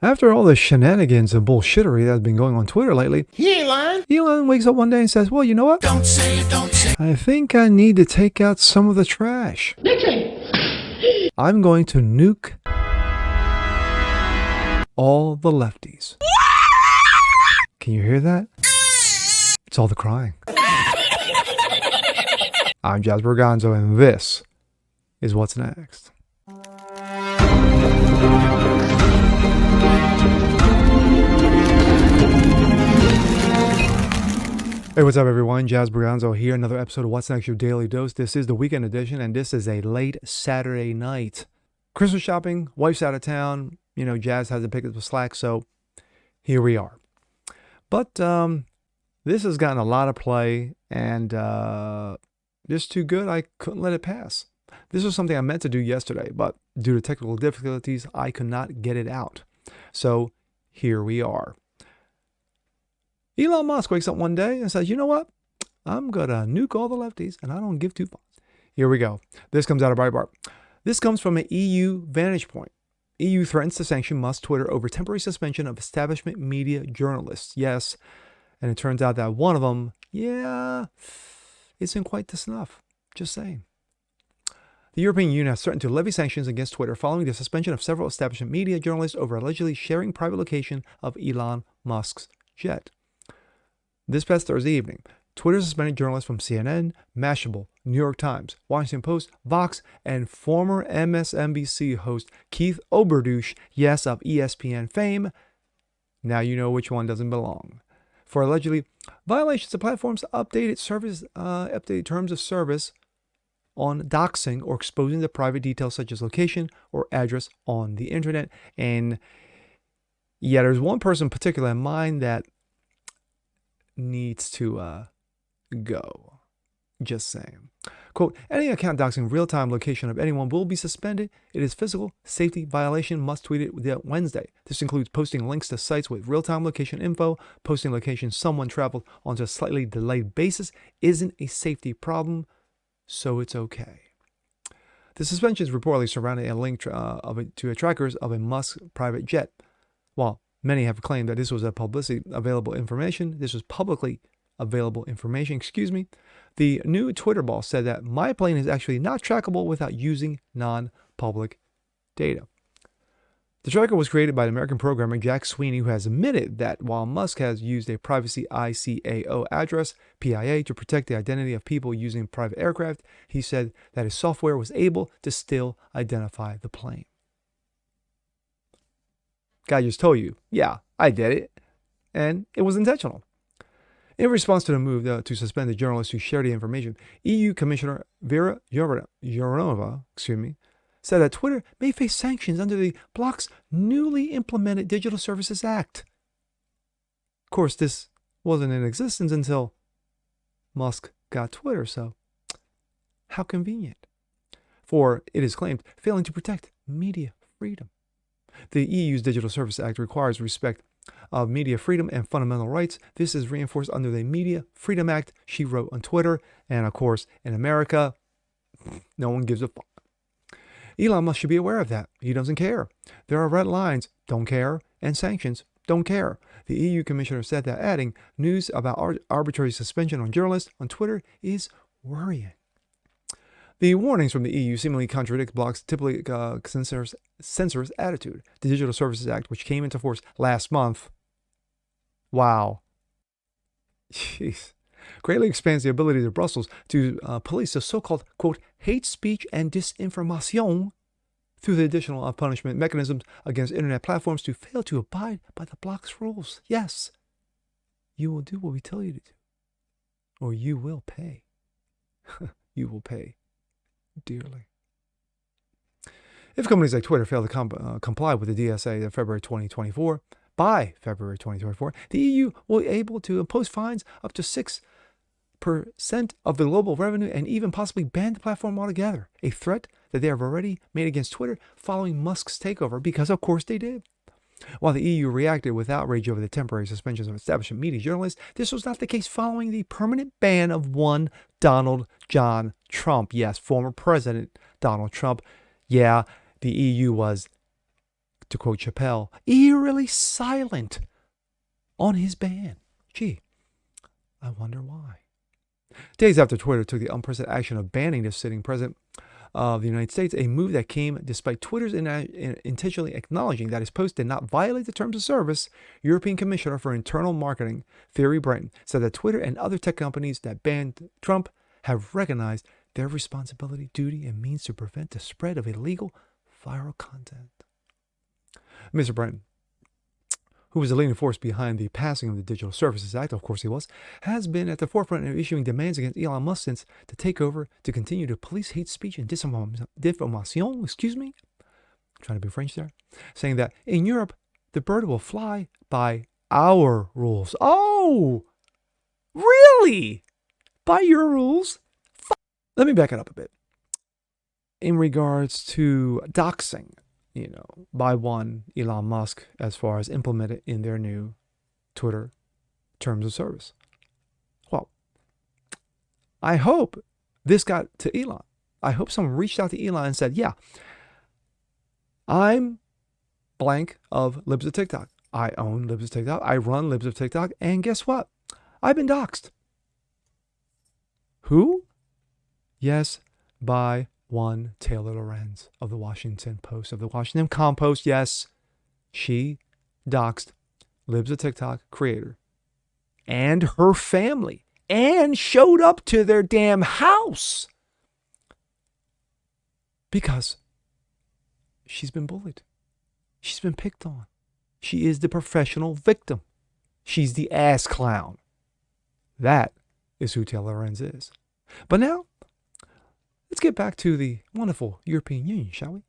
After all the shenanigans and bullshittery that's been going on Twitter lately, He ain't lying. Elon wakes up one day and says, well, you know what? Don't say it, don't say it. I think I need to take out some of the trash. I'm going to nuke all the lefties. Can you hear that? It's all the crying. I'm Jasper Gonzo, and this is What's Next. Hey, what's up, everyone? Jasper Gonzo here. Another episode of What's Next, your daily dose. This is the weekend edition, and this is a late Saturday night. Christmas shopping, wife's out of town. You know, Jazz has to pick up the slack, so here we are. But this has gotten a lot of play, and this too good, I couldn't let it pass. This was something I meant to do yesterday, but due to technical difficulties, I could not get it out. So here we are. Elon Musk wakes up one day and says, you know what? I'm going to nuke all the lefties, and I don't give two fucks. Here we go. This comes out of Breitbart. This comes from an EU vantage point. EU threatens to sanction Musk Twitter over temporary suspension of establishment media journalists. Yes, and it turns out that one of them, isn't quite the snuff. Just saying. The European Union has threatened to levy sanctions against Twitter following the suspension of several establishment media journalists over allegedly sharing private location of Elon Musk's jet. This past Thursday evening, Twitter suspended journalists from CNN, Mashable, New York Times, Washington Post, Vox, and former MSNBC host Keith Olbermann, yes, of ESPN fame. Now you know which one doesn't belong. For allegedly violations of platforms' updated terms of service on doxing or exposing the private details such as location or address on the internet. And yeah, there's one person in particular in mind that needs to go. Just saying. Quote, any account doxing real-time location of anyone will be suspended. It is physical safety violation. Musk tweeted Wednesday. This includes posting links to sites with real-time location info. Posting location someone traveled on a slightly delayed basis isn't a safety problem, so it's okay. The suspension is reportedly surrounding a link to trackers of a Musk private jet. While many have claimed that this was publicly available information, the new Twitter boss said that my plane is actually not trackable without using non-public data. The tracker was created by the American programmer Jack Sweeney, who has admitted that while Musk has used a privacy ICAO address, PIA, to protect the identity of people using private aircraft, he said that his software was able to still identify the plane. Guy just told you, yeah, I did it, and it was intentional. In response to the move to suspend the journalists who shared the information, EU Commissioner Vera Jourova, said that Twitter may face sanctions under the bloc's newly implemented Digital Services Act. Of course, this wasn't in existence until Musk got Twitter, so how convenient. For it is claimed failing to protect media freedom. The EU's Digital Services Act requires respect of media freedom and fundamental rights. This is reinforced under the Media Freedom Act, she wrote on Twitter. And of course, in America, no one gives a fuck. Elon Musk should be aware of that. He doesn't care. There are red lines, don't care, and sanctions, don't care. The EU commissioner said that, adding, news about arbitrary suspension on journalists on Twitter is worrying. The warnings from the EU seemingly contradict bloc's typically censors attitude. The Digital Services Act, which came into force last month, greatly expands the ability of Brussels to police the so-called, quote, hate speech and disinformation through the additional punishment mechanisms against internet platforms to fail to abide by the bloc's rules. Yes, you will do what we tell you to do, or you will pay. You will pay dearly. If companies like Twitter fail to comply with the DSA by February 2024, the EU will be able to impose fines up to 6% of the global revenue and even possibly ban the platform altogether, a threat that they have already made against Twitter following Musk's takeover, because of course they did. While the EU reacted with outrage over the temporary suspensions of establishment media journalists, this was not the case following the permanent ban of one Donald John Trump. Yes, former President Donald Trump. Yeah, the EU was to quote Chappelle, eerily silent on his ban. Gee, I wonder why. Days after Twitter took the unprecedented action of banning the sitting president of the United States, a move that came despite Twitter's intentionally acknowledging that his post did not violate the terms of service, European Commissioner for Internal Marketing, Thierry Breton, said that Twitter and other tech companies that banned Trump have recognized their responsibility, duty, and means to prevent the spread of illegal viral content. Mr. Breton, who was the leading force behind the passing of the Digital Services Act, of course he was, has been at the forefront of issuing demands against Elon Musk since to take over to continue to police hate speech and disinformation, excuse me, I'm trying to be French there, saying that in Europe, the bird will fly by our rules. Oh, really? By your rules? Let me back it up a bit. In regards to doxing, by one Elon Musk as far as implemented in their new Twitter terms of service. Well, I hope this got to Elon. I hope someone reached out to Elon and said, yeah, I'm blank of Libs of TikTok. I own Libs of TikTok. I run Libs of TikTok. And guess what? I've been doxxed. Who? Yes, by one Taylor Lorenz of the Washington Post, of the Washington Compost. Yes, she doxed Libs of TikTok creator and her family and showed up to their damn house because she's been bullied. She's been picked on. She is the professional victim. She's the ass clown. That is who Taylor Lorenz is. But now, let's get back to the wonderful European Union, shall we?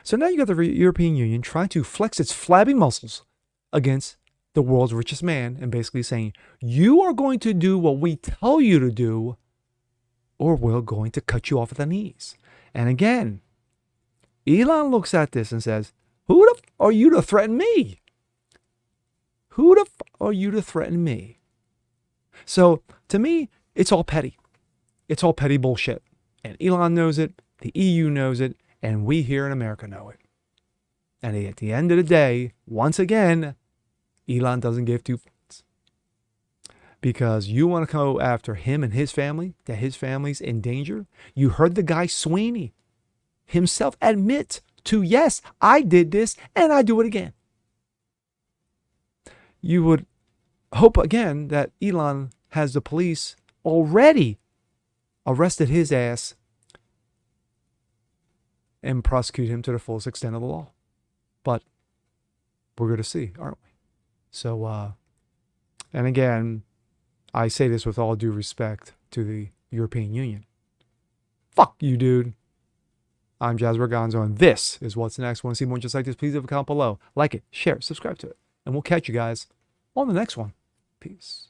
So now you got the European Union trying to flex its flabby muscles against the world's richest man and basically saying, you are going to do what we tell you to do or we're going to cut you off at the knees. And again, Elon looks at this and says, who the f are you to threaten me? Who the f are you to threaten me? So to me, it's all petty. It's all petty bullshit. And Elon knows it, the EU knows it, and we here in America know it. And at the end of the day, once again, Elon doesn't give two fucks. Because you want to go after him and his family, that his family's in danger. You heard the guy Sweeney himself admit to, yes, I did this and I do it again. You would hope again that Elon has the police already arrested his ass and prosecute him to the fullest extent of the law. But we're going to see, aren't we? So, and again, I say this with all due respect to the European Union. Fuck you, dude. I'm Jazz Berganzo, and this is What's Next. Want to see more just like this? Please leave a comment below. Like it, share, subscribe to it. And we'll catch you guys on the next one. Peace.